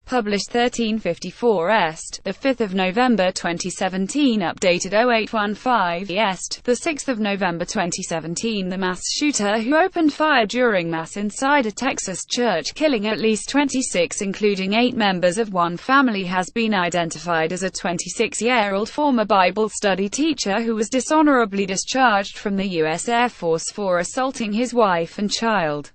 Published 1354 Est, 5 November 2017. Updated 0815 Est, 6 November 2017. The mass shooter who opened fire during Mass inside a Texas church, killing at least 26, including 8 members of one family, has been identified as a 26-year-old former Bible study teacher who was dishonorably discharged from the U.S. Air Force for assaulting his wife and child.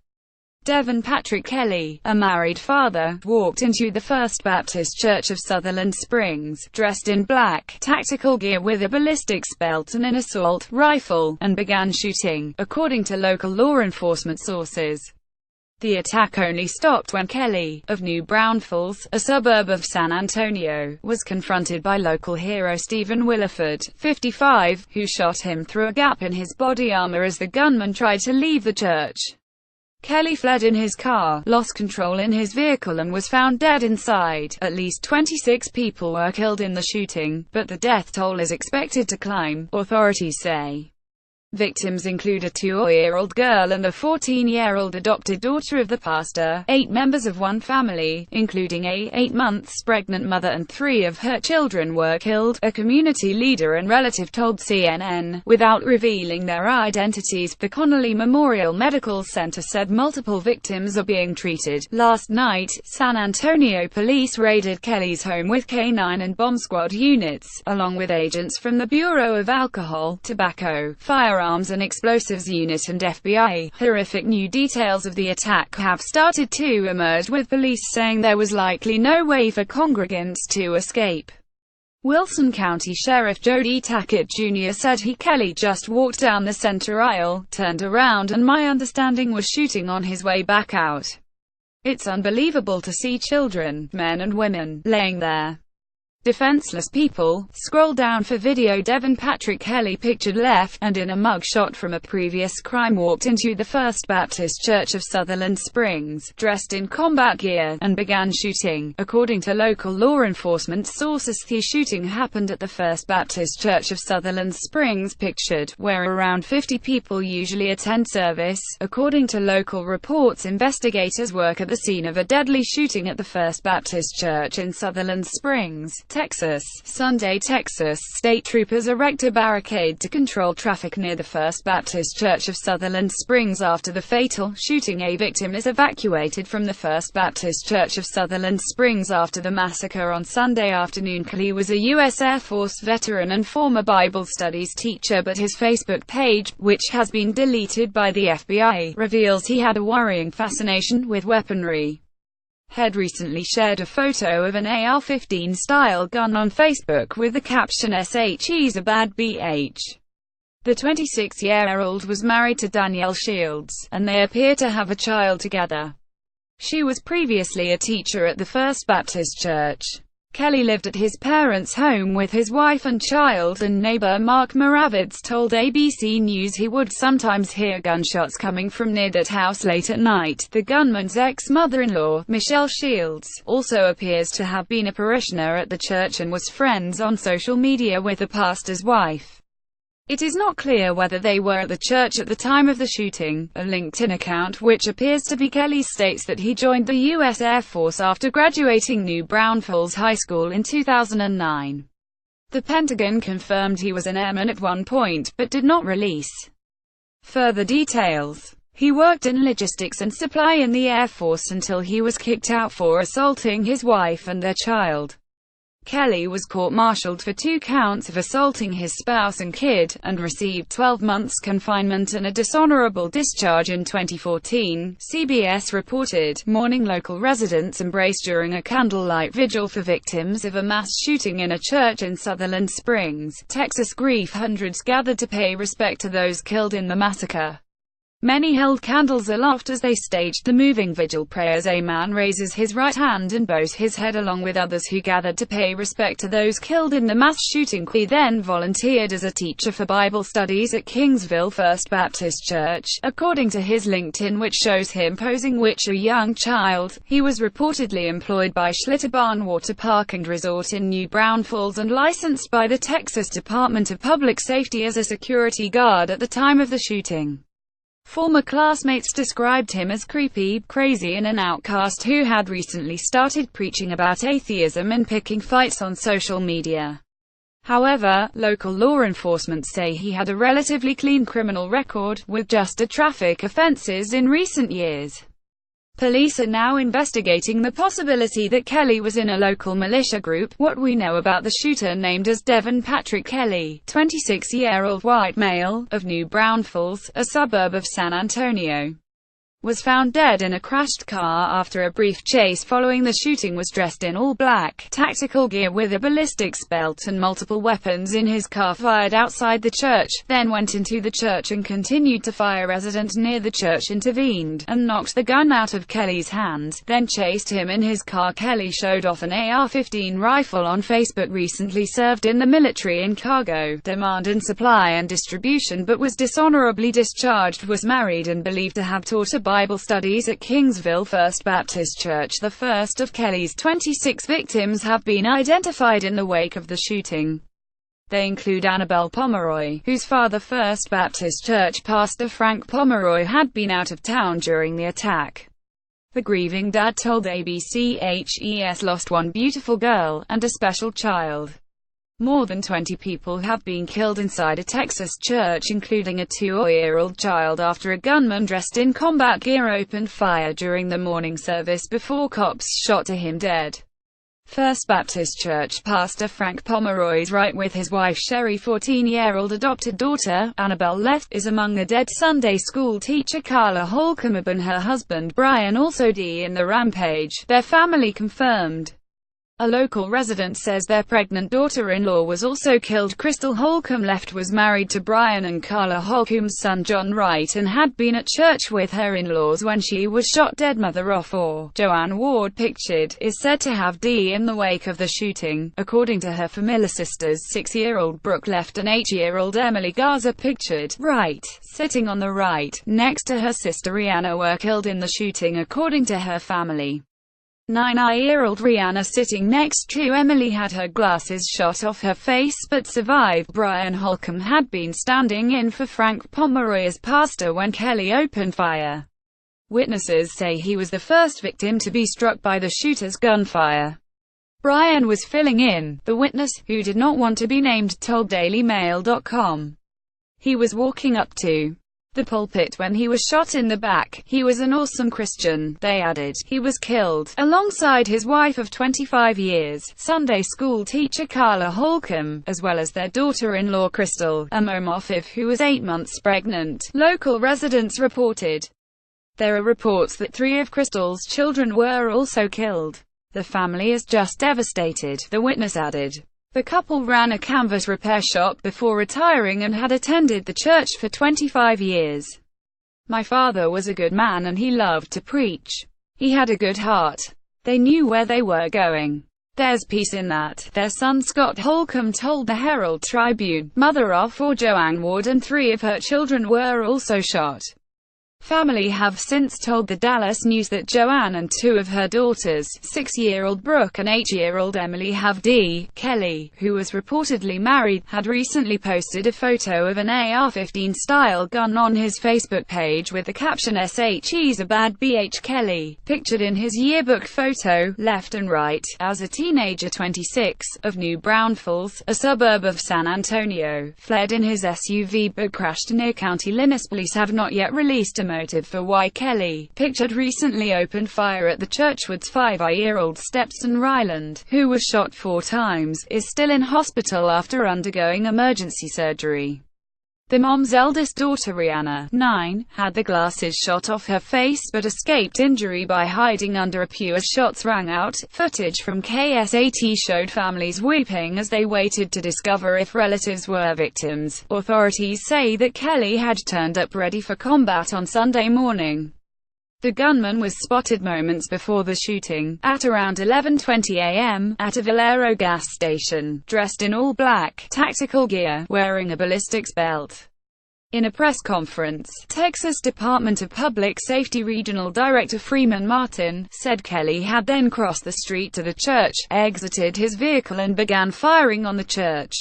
Devin Patrick Kelly, a married father, walked into the First Baptist Church of Sutherland Springs, dressed in black, tactical gear with a ballistics belt and an assault rifle, and began shooting, according to local law enforcement sources. The attack only stopped when Kelly, of New Braunfels, a suburb of San Antonio, was confronted by local hero Stephen Williford, 55, who shot him through a gap in his body armor as the gunman tried to leave the church. Kelly fled in his car, lost control in his vehicle and was found dead inside. At least 26 people were killed in the shooting, but the death toll is expected to climb, authorities say. Victims include a 2-year-old girl and a 14-year-old adopted daughter of the pastor. 8 members of one family, including a 8 months pregnant mother and 3 of her children, were killed, a community leader and relative told CNN, without revealing their identities. The Connolly Memorial Medical Center said multiple victims are being treated. Last night, San Antonio police raided Kelly's home with K-9 and bomb squad units, along with agents from the Bureau of Alcohol, Tobacco, Firearms and Explosives Unit and FBI. Horrific new details of the attack have started to emerge, with police saying there was likely no way for congregants to escape. Wilson County Sheriff Jody Tackett Jr. said Kelly just walked down the center aisle, turned around, and my understanding was shooting on his way back out. It's unbelievable to see children, men and women, laying there. Defenseless people. Scroll down for video. Devin Patrick Kelly, pictured left, and in a mugshot from a previous crime, walked into the First Baptist Church of Sutherland Springs, dressed in combat gear, and began shooting. According to local law enforcement sources, the shooting happened at the First Baptist Church of Sutherland Springs, pictured, where around 50 people usually attend service. According to local reports, investigators work at the scene of a deadly shooting at the First Baptist Church in Sutherland Springs, Texas. Sunday, Texas state troopers erect a barricade to control traffic near the First Baptist Church of Sutherland Springs after the fatal shooting. A victim is evacuated from the First Baptist Church of Sutherland Springs after the massacre on Sunday afternoon. Kelly was a U.S. Air Force veteran and former Bible studies teacher, but his Facebook page, which has been deleted by the FBI, reveals he had a worrying fascination with weaponry. Had recently shared a photo of an AR-15 style gun on Facebook with the caption "He's a bad BH." The 26-year-old was married to Danielle Shields, and they appear to have a child together. She was previously a teacher at the First Baptist Church. Kelly lived at his parents' home with his wife and child, and neighbor Mark Moravitz told ABC News he would sometimes hear gunshots coming from near that house late at night. The gunman's ex-mother-in-law, Michelle Shields, also appears to have been a parishioner at the church and was friends on social media with the pastor's wife. It is not clear whether they were at the church at the time of the shooting. A LinkedIn account, which appears to be Kelly, states that he joined the U.S. Air Force after graduating New Braunfels High School in 2009. The Pentagon confirmed he was an airman at one point, but did not release further details. He worked in logistics and supply in the Air Force until he was kicked out for assaulting his wife and their child. Kelly was court-martialed for 2 counts of assaulting his spouse and kid, and received 12 months confinement and a dishonorable discharge in 2014, CBS reported. Mourning local residents embraced during a candlelight vigil for victims of a mass shooting in a church in Sutherland Springs, Texas. Grief. Hundreds gathered to pay respect to those killed in the massacre. Many held candles aloft as they staged the moving vigil prayers. A man raises his right hand and bows his head along with others who gathered to pay respect to those killed in the mass shooting. He then volunteered as a teacher for Bible studies at Kingsville First Baptist Church, according to his LinkedIn, which shows him posing with a young child. He was reportedly employed by Schlitterbahn Water Park and Resort in New Braunfels and licensed by the Texas Department of Public Safety as a security guard at the time of the shooting. Former classmates described him as creepy, crazy and an outcast who had recently started preaching about atheism and picking fights on social media. However, local law enforcement say he had a relatively clean criminal record, with just a traffic offenses in recent years. Police are now investigating the possibility that Kelly was in a local militia group. What we know about the shooter, named as Devon Patrick Kelly, 26-year-old white male, of New Braunfels, a suburb of San Antonio, was found dead in a crashed car after a brief chase following the shooting. Was dressed in all black, tactical gear with a ballistics belt and multiple weapons in his car. Fired outside the church, then went into the church and continued to fire. A resident near the church intervened and knocked the gun out of Kelly's hands, then chased him in his car. Kelly showed off an AR-15 rifle on Facebook. Recently served in the military in cargo, demand and supply and distribution, but was dishonorably discharged. Was married and believed to have taught a Bible studies at Kingsville First Baptist Church. The first of Kelly's 26 victims have been identified in the wake of the shooting. They include Annabelle Pomeroy, whose father, First Baptist Church pastor Frank Pomeroy, had been out of town during the attack. The grieving dad told ABC HES lost one beautiful girl and a special child. More than 20 people have been killed inside a Texas church, including a 2-year-old child, after a gunman dressed in combat gear opened fire during the morning service before cops shot to him dead. First Baptist Church pastor Frank Pomeroy's right with his wife Sherry. 14-year-old adopted daughter, Annabelle Left, is among the dead. Sunday school teacher Carla Holcomb and her husband Brian also died in the rampage, their family confirmed. A local resident says their pregnant daughter-in-law was also killed. Crystal Holcomb Left was married to Brian and Carla Holcomb's son John Wright and had been at church with her in-laws when she was shot dead. Mother of four, Joanne Ward, pictured, is said to have died in the wake of the shooting. According to her familiar sisters, 6-year-old Brooke Left and 8-year-old Emily Garza, pictured, right, sitting on the right, next to her sister Rihanna, were killed in the shooting. According to her family, 9-year-old Rihanna, sitting next to Emily, had her glasses shot off her face but survived. Brian Holcomb had been standing in for Frank Pomeroy as pastor when Kelly opened fire. Witnesses say he was the first victim to be struck by the shooter's gunfire. Brian was filling in, the witness, who did not want to be named, told DailyMail.com. He was walking up to the pulpit when he was shot in the back. He was an awesome Christian, they added. He was killed, alongside his wife of 25 years, Sunday school teacher Carla Holcomb, as well as their daughter-in-law Crystal, a Momofif, who was 8 months pregnant, local residents reported. There are reports that 3 of Crystal's children were also killed. The family is just devastated, the witness added. The couple ran a canvas repair shop before retiring and had attended the church for 25 years. My father was a good man and he loved to preach. He had a good heart. They knew where they were going. There's peace in that, their son Scott Holcomb told the Herald Tribune. Mother of 4, Joanne Ward, and 3 of her children were also shot. Family have since told the Dallas News that Joanne and 2 of her daughters, 6-year-old Brooke and 8-year-old Emily, have died. Kelly, who was reportedly married, had recently posted a photo of an AR-15 style gun on his Facebook page with the caption "She's a bad BH." Kelly, pictured in his yearbook photo, left and right, as a teenager 26, of New Braunfels, a suburb of San Antonio, fled in his SUV but crashed near County Linus. Police have not yet released a motive for why Kelly, pictured, recently opened fire at the church. Wood's 5-year-old stepson Ryland, who was shot 4 times, is still in hospital after undergoing emergency surgery. The mom's eldest daughter, Rihanna, 9, had the glasses shot off her face but escaped injury by hiding under a pew as shots rang out. Footage from KSAT showed families weeping as they waited to discover if relatives were victims. Authorities say that Kelly had turned up ready for combat on Sunday morning. The gunman was spotted moments before the shooting, at around 11:20 a.m., at a Valero gas station, dressed in all black, tactical gear, wearing a ballistics belt. In a press conference, Texas Department of Public Safety Regional Director Freeman Martin said Kelly had then crossed the street to the church, exited his vehicle and began firing on the church.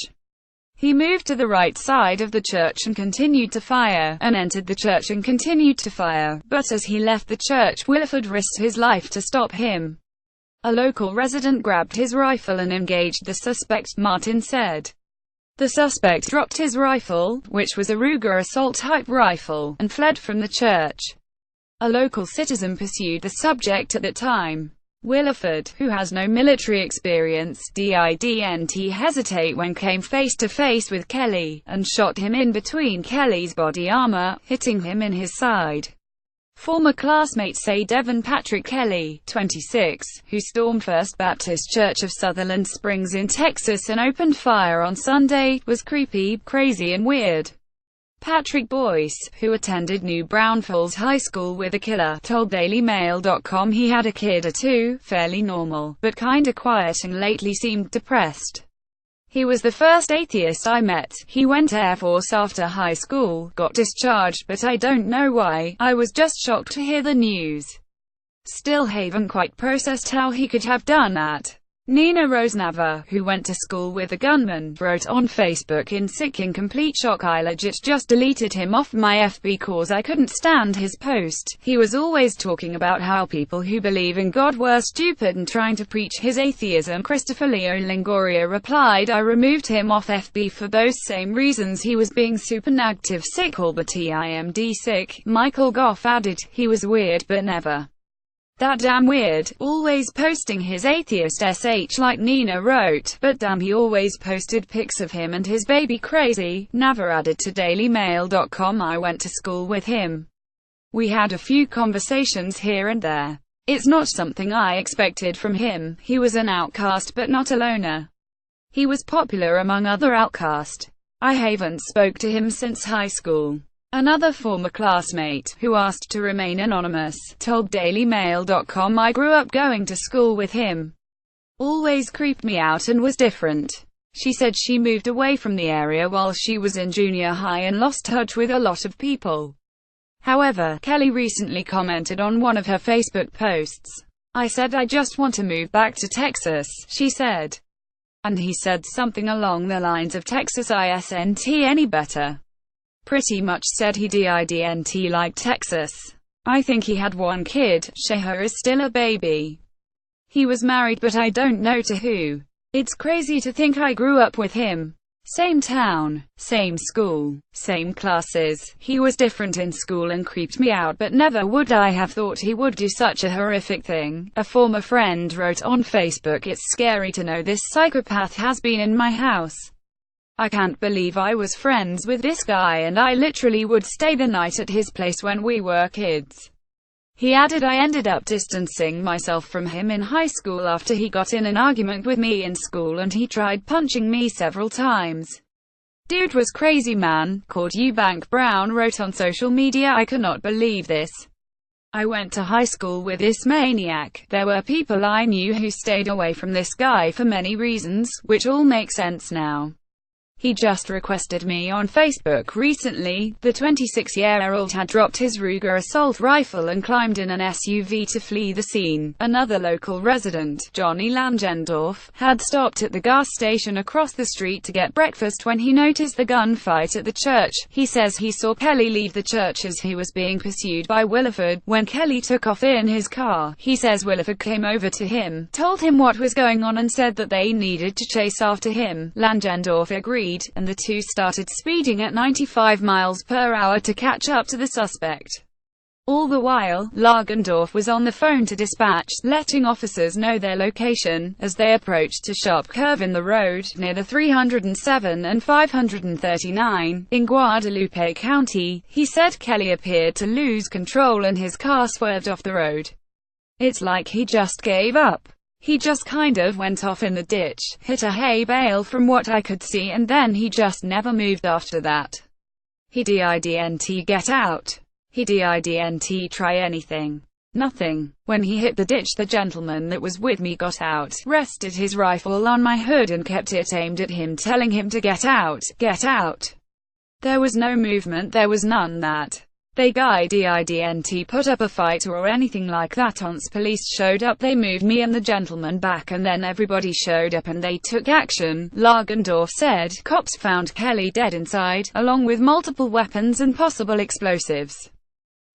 He moved to the right side of the church and continued to fire, and entered the church and continued to fire, but as he left the church, Williford risked his life to stop him. A local resident grabbed his rifle and engaged the suspect, Martin said. The suspect dropped his rifle, which was a Ruger assault-type rifle, and fled from the church. A local citizen pursued the subject at the time. Williford, who has no military experience, didn't hesitate when came face to face with Kelly, and shot him in between Kelly's body armor, hitting him in his side. Former classmates say Devon Patrick Kelly, 26, who stormed First Baptist Church of Sutherland Springs in Texas and opened fire on Sunday, was creepy, crazy and weird. Patrick Boyce, who attended New Braunfels High School with the killer, told DailyMail.com he had a kid or two, fairly normal, but kinda quiet and lately seemed depressed. He was the first atheist I met. He went Air Force after high school, got discharged, but I don't know why. I was just shocked to hear the news. Still haven't quite processed how he could have done that. Nina Rosenava, who went to school with the gunman, wrote on Facebook in complete shock, I legit just deleted him off my FB cause I couldn't stand his post. He was always talking about how people who believe in God were stupid and trying to preach his atheism. Christopher Leo Longoria replied, I removed him off FB for those same reasons. He was being super negative, sick, all but TIMD sick. Michael Goff added, he was weird but never that damn weird, always posting his atheist SH like Nina wrote, but damn he always posted pics of him and his baby crazy. Never added to DailyMail.com, I went to school with him. We had a few conversations here and there. It's not something I expected from him. He was an outcast but not a loner. He was popular among other outcasts. I haven't spoke to him since high school. Another former classmate, who asked to remain anonymous, told DailyMail.com, I grew up going to school with him. Always creeped me out and was different. She said she moved away from the area while she was in junior high and lost touch with a lot of people. However, Kelly recently commented on one of her Facebook posts. I said I just want to move back to Texas, she said. And he said something along the lines of Texas isn't any better. Pretty much said he didn't like Texas. I think he had one kid. Sheha is still a baby. He was married but I don't know to who. It's crazy to think I grew up with him. Same town, same school, same classes. He was different in school and creeped me out, but never would I have thought he would do such a horrific thing. A former friend wrote on Facebook, it's scary to know this psychopath has been in my house. I can't believe I was friends with this guy and I literally would stay the night at his place when we were kids. He added, I ended up distancing myself from him in high school after he got in an argument with me in school and he tried punching me several times. Dude was crazy, man. Cord Eubank Brown wrote on social media, I cannot believe this. I went to high school with this maniac. There were people I knew who stayed away from this guy for many reasons, which all make sense now. He just requested me on Facebook recently. The 26-year-old had dropped his Ruger assault rifle and climbed in an SUV to flee the scene. Another local resident, Johnny Langendorf, had stopped at the gas station across the street to get breakfast when he noticed the gunfight at the church. He says he saw Kelly leave the church as he was being pursued by Williford. When Kelly took off in his car, he says Williford came over to him, told him what was going on and said that they needed to chase after him. Langendorf agreed, and the two started speeding at 95 miles per hour to catch up to the suspect. All the while, Langendorf was on the phone to dispatch, letting officers know their location, as they approached a sharp curve in the road, near the 307 and 539, in Guadalupe County. He said Kelly appeared to lose control and his car swerved off the road. It's like he just gave up. He just kind of went off in the ditch, hit a hay bale from what I could see, and then he just never moved after that. He didn't get out. He didn't try anything. Nothing. When he hit the ditch, the gentleman that was with me got out, rested his rifle on my hood and kept it aimed at him, telling him to get out, get out. There was no movement, there was none. That They didn't put up a fight or anything like that. Once police showed up, they moved me and the gentleman back, and then everybody showed up and they took action, Lagendorf said. Cops found Kelly dead inside, along with multiple weapons and possible explosives.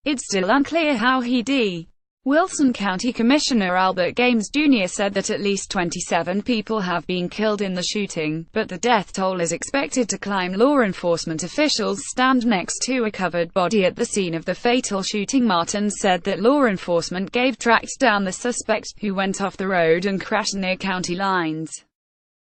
It's still unclear how he died. Wilson County Commissioner Albert Games Jr. said that at least 27 people have been killed in the shooting, but the death toll is expected to climb. Law enforcement officials stand next to a covered body at the scene of the fatal shooting. Martin said that law enforcement tracked down the suspect, who went off the road and crashed near county lines.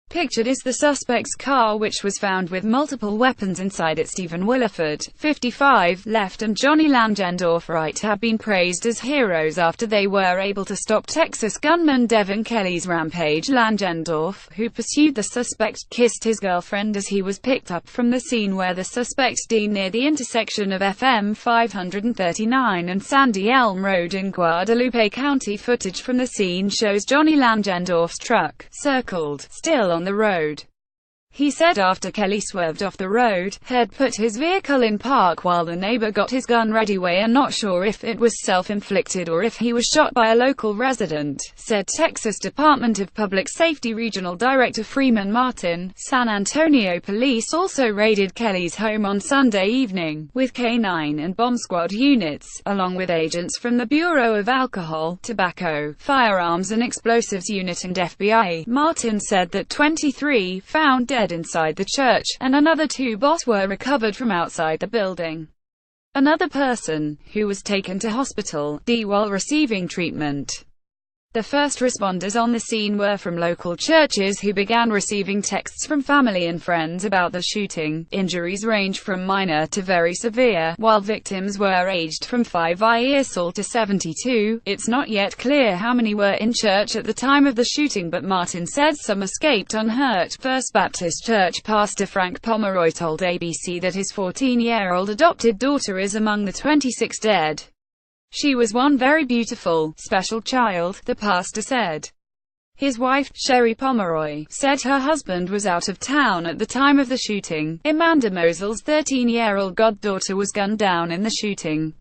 Pictured is the suspect's car, which was found with multiple weapons inside it. Stephen Williford, 55, left, and Johnny Langendorf, right, have been praised as heroes after they were able to stop Texas gunman Devin Kelly's rampage. Langendorf, who pursued the suspect, kissed his girlfriend as he was picked up from the scene where the suspect died near the intersection of FM 539 and Sandy Elm Road in Guadalupe County. Footage from the scene shows Johnny Langendorf's truck, circled, still on the road. He said after Kelly swerved off the road, had put his vehicle in park while the neighbor got his gun ready. We are not sure if it was self-inflicted or if he was shot by a local resident, said Texas Department of Public Safety Regional Director Freeman Martin. San Antonio police also raided Kelly's home on Sunday evening, with K-9 and bomb squad units, along with agents from the Bureau of Alcohol, Tobacco, Firearms and Explosives Unit and FBI. Martin said that 23 found dead inside the church, and another 2 bodies were recovered from outside the building. Another person, who was taken to hospital, while receiving treatment. The first responders on the scene were from local churches, who began receiving texts from family and friends about the shooting. Injuries range from minor to very severe, while victims were aged from 5 years old to 72. It's not yet clear how many were in church at the time of the shooting, but Martin said some escaped unhurt. First Baptist Church pastor Frank Pomeroy told ABC that his 14-year-old adopted daughter is among the 26 dead. She was one very beautiful, special child, the pastor said. His wife, Sherry Pomeroy, said her husband was out of town at the time of the shooting. Amanda Mosel's 13-year-old goddaughter was gunned down in the shooting.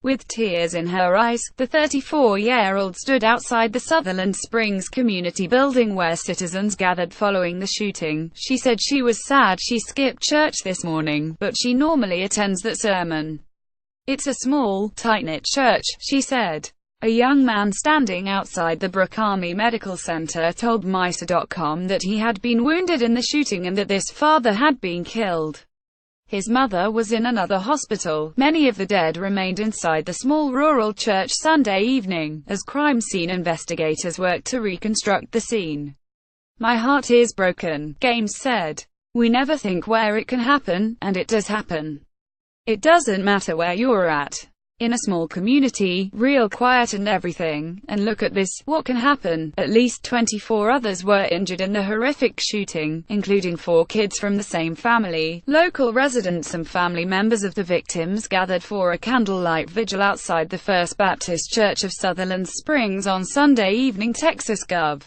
With tears in her eyes, the 34-year-old stood outside the Sutherland Springs community building where citizens gathered following the shooting. She said she was sad she skipped church this morning, but she normally attends that sermon. It's a small, tight-knit church, she said. A young man standing outside the Brooke Army Medical Center told Misa.com that he had been wounded in the shooting and that his father had been killed. His mother was in another hospital. Many of the dead remained inside the small rural church Sunday evening, as crime scene investigators worked to reconstruct the scene. My heart is broken, Games said. We never think where it can happen, and it does happen. It doesn't matter where you're at. In a small community, real quiet and everything, and look at this, what can happen? At least 24 others were injured in the horrific shooting, including 4 kids from the same family. Local residents and family members of the victims gathered for a candlelight vigil outside the First Baptist Church of Sutherland Springs on Sunday evening. Texas Gov.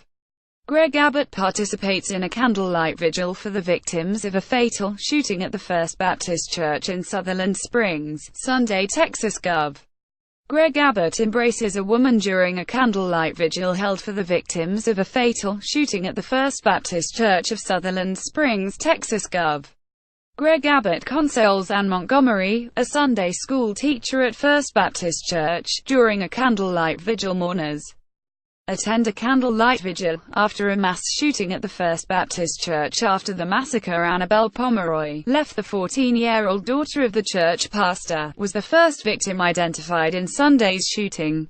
Greg Abbott participates in a candlelight vigil for the victims of a fatal shooting at the First Baptist Church in Sutherland Springs, Sunday. Texas Gov. Greg Abbott embraces a woman during a candlelight vigil held for the victims of a fatal shooting at the First Baptist Church of Sutherland Springs, Texas Gov. Greg Abbott consoles Ann Montgomery, a Sunday school teacher at First Baptist Church, during a candlelight vigil. Mourners attend a candlelight vigil after a mass shooting at the First Baptist Church. After the massacre, Annabelle Pomeroy, left, the 14-year-old daughter of the church pastor, was the first victim identified in Sunday's shooting.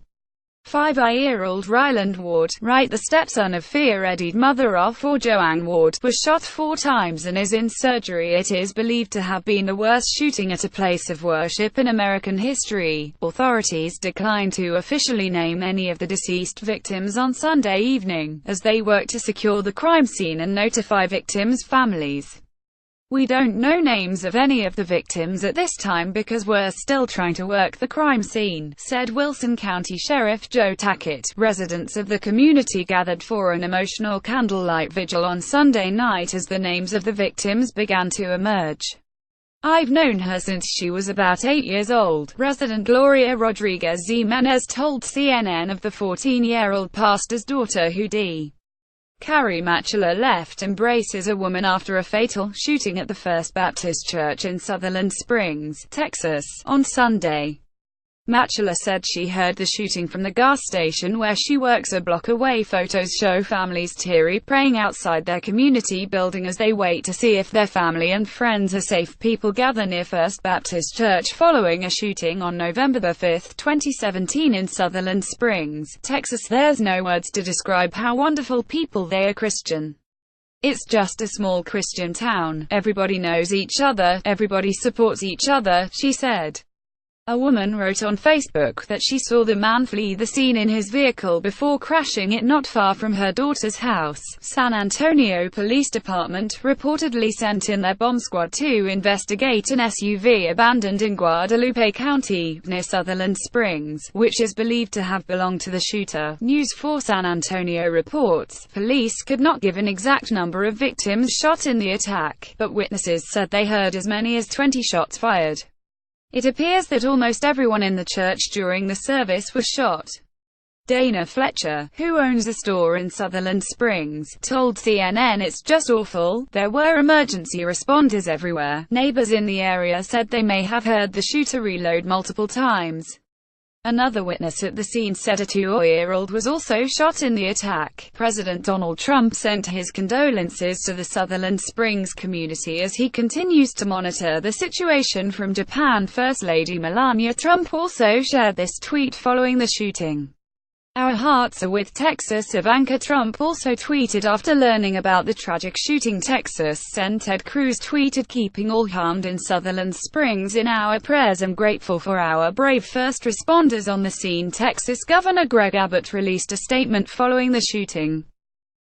5-year-old Ryland Ward, Wright, the stepson of Fear Eddie's mother-of Joanne Ward, was shot 4 times and is in surgery. It is believed to have been the worst shooting at a place of worship in American history. Authorities declined to officially name any of the deceased victims on Sunday evening, as they work to secure the crime scene and notify victims' families. We don't know names of any of the victims at this time because we're still trying to work the crime scene, said Wilson County Sheriff Joe Tackett. Residents of the community gathered for an emotional candlelight vigil on Sunday night as the names of the victims began to emerge. I've known her since she was about 8 years old. Resident Gloria Rodriguez Jimenez told CNN of the 14-year-old pastor's daughter who Carrie Matula left embraces a woman after a fatal shooting at the First Baptist Church in Sutherland Springs, Texas, on Sunday. Matula said she heard the shooting from the gas station where she works a block away. Photos show families teary praying outside their community building as they wait to see if their family and friends are safe. People gather near First Baptist Church following a shooting on November 5, 2017 in Sutherland Springs, Texas. There's no words to describe how wonderful people they are. Christian. It's just a small Christian town. Everybody knows each other, everybody supports each other, she said. A woman wrote on Facebook that she saw the man flee the scene in his vehicle before crashing it not far from her daughter's house. San Antonio Police Department reportedly sent in their bomb squad to investigate an SUV abandoned in Guadalupe County, near Sutherland Springs, which is believed to have belonged to the shooter. News 4 San Antonio reports, police could not give an exact number of victims shot in the attack, but witnesses said they heard as many as 20 shots fired. It appears that almost everyone in the church during the service was shot. Dana Fletcher, who owns a store in Sutherland Springs, told CNN, "It's just awful. There were emergency responders everywhere. Neighbors in the area said they may have heard the shooter reload multiple times." Another witness at the scene said a 2-year-old was also shot in the attack. President Donald Trump sent his condolences to the Sutherland Springs community as he continues to monitor the situation from Japan. First Lady Melania Trump also shared this tweet following the shooting. "Our hearts are with Texas." Ivanka Trump also tweeted after learning about the tragic shooting. Texas Sen. Ted Cruz tweeted, "Keeping all harmed in Sutherland Springs in our prayers. I'm grateful for our brave first responders on the scene." Texas Governor Greg Abbott released a statement following the shooting.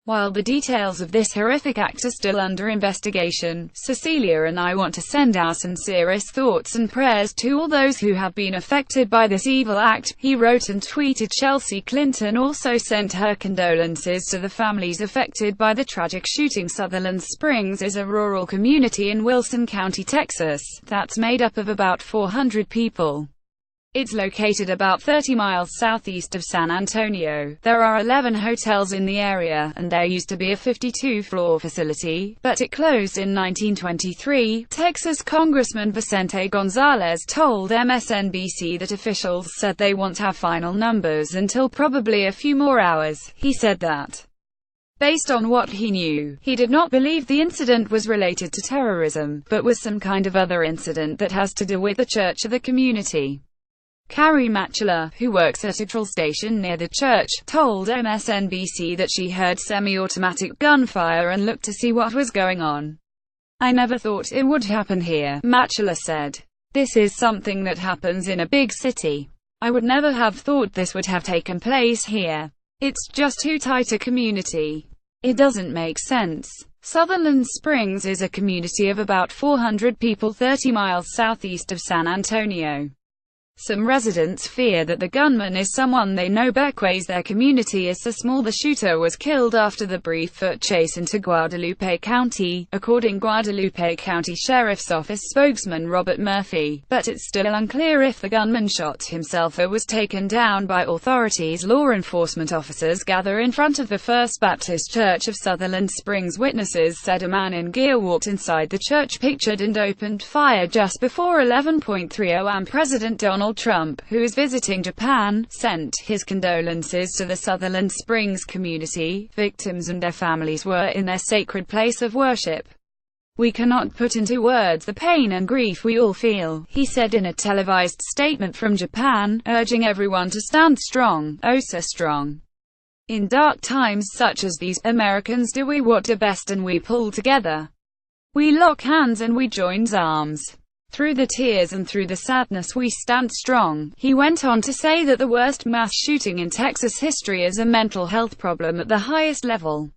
"While the details of this horrific act are still under investigation, Cecilia and I want to send our sincerest thoughts and prayers to all those who have been affected by this evil act," he wrote and tweeted. Chelsea Clinton also sent her condolences to the families affected by the tragic shooting. Sutherland Springs is a rural community in Wilson County, Texas, that's made up of about 400 people. It's located about 30 miles southeast of San Antonio. There are 11 hotels in the area, and there used to be a 52-floor facility, but it closed in 1923. Texas Congressman Vicente Gonzalez told MSNBC that officials said they won't have final numbers until probably a few more hours. He said that, based on what he knew, he did not believe the incident was related to terrorism, but was some kind of other incident that has to do with the church or the community. Carrie Matula, who works at a petrol station near the church, told MSNBC that she heard semi-automatic gunfire and looked to see what was going on. "I never thought it would happen here," Matula said. "This is something that happens in a big city. I would never have thought this would have taken place here. It's just too tight a community. It doesn't make sense." Sutherland Springs is a community of about 400 people 30 miles southeast of San Antonio. Some residents fear that the gunman is someone they know. Beckways their community is so small. The shooter was killed after the brief foot chase into Guadalupe County, according Guadalupe County Sheriff's Office spokesman Robert Murphy, but it's still unclear if the gunman shot himself or was taken down by authorities. Law enforcement officers gather in front of the First Baptist Church of Sutherland Springs. Witnesses said a man in gear walked inside the church, pictured and opened fire just before 11:30 am. President Donald Trump, who is visiting Japan, sent his condolences to the Sutherland Springs community. Victims and their families were in their sacred place of worship. "We cannot put into words the pain and grief we all feel," he said in a televised statement from Japan, urging everyone to stand strong, oh so strong. "In dark times such as these, Americans do we what do best and we pull together. We lock hands and we join arms. Through the tears and through the sadness we stand strong." He went on to say that the worst mass shooting in Texas history is a mental health problem at the highest level.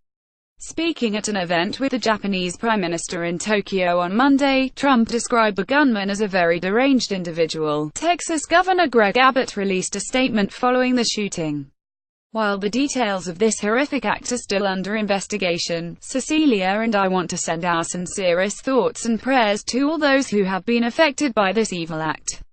Speaking at an event with the Japanese Prime Minister in Tokyo on Monday, Trump described the gunman as a very deranged individual. Texas Governor Greg Abbott released a statement following the shooting. While the details of this horrific act are still under investigation, Cecilia and I want to send our sincerest thoughts and prayers to all those who have been affected by this evil act.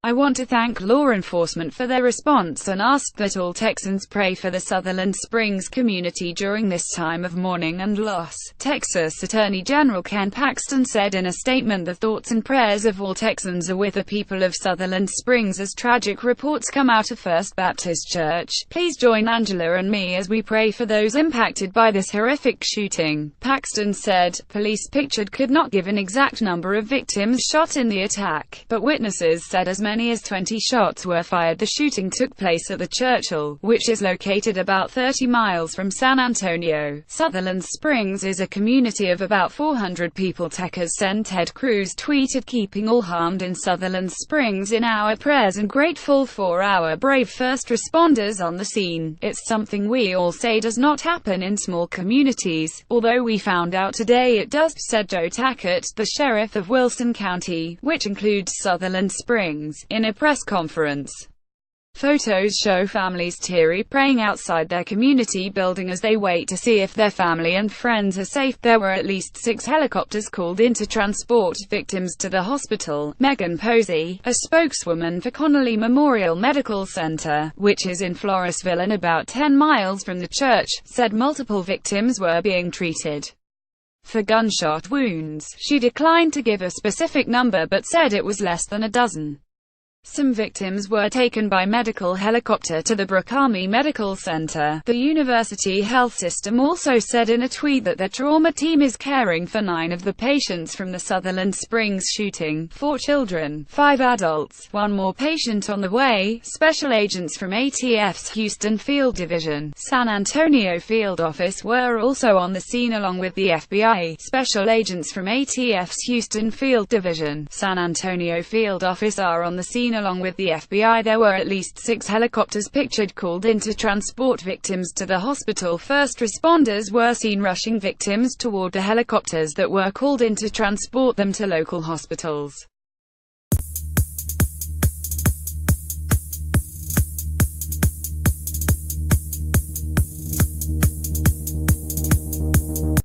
I want to thank law enforcement for their response and ask that all Texans pray for the Sutherland Springs community during this time of mourning and loss. Texas Attorney General Ken Paxton said in a statement, "The thoughts and prayers of all Texans are with the people of Sutherland Springs as tragic reports come out of First Baptist Church. Please join Angela and me as we pray for those impacted by this horrific shooting." Paxton said, "Police pictured could not give an exact number of victims shot in the attack, but witnesses said as many as 20 shots were fired." The shooting took place at the Churchill, which is located about 30 miles from San Antonio. Sutherland Springs is a community of about 400 people. Texas Sen. Ted Cruz tweeted, "Keeping all harmed in Sutherland Springs in our prayers and grateful for our brave first responders on the scene. It's something we all say does not happen in small communities, although we found out today it does," said Joe Tackett, the sheriff of Wilson County, which includes Sutherland Springs, in a press conference. Photos show families teary praying outside their community building as they wait to see if their family and friends are safe. There were at least 6 helicopters called in to transport victims to the hospital. Megan Posey, a spokeswoman for Connolly Memorial Medical Center, which is in Floresville and about 10 miles from the church, said multiple victims were being treated for gunshot wounds. She declined to give a specific number but said it was less than a dozen. Some victims were taken by medical helicopter to the Brooke Army Medical Center. The University Health System also said in a tweet that their trauma team is caring for 9 of the patients from the Sutherland Springs shooting, 4 children, 5 adults, 1 more patient on the way. Special agents from ATF's Houston Field Division, San Antonio Field Office were also on the scene along with the FBI. Special agents from ATF's Houston Field Division, San Antonio Field Office are on the scene along with the FBI. There were at least 6 helicopters pictured called in to transport victims to the hospital. First responders were seen rushing victims toward the helicopters that were called in to transport them to local hospitals.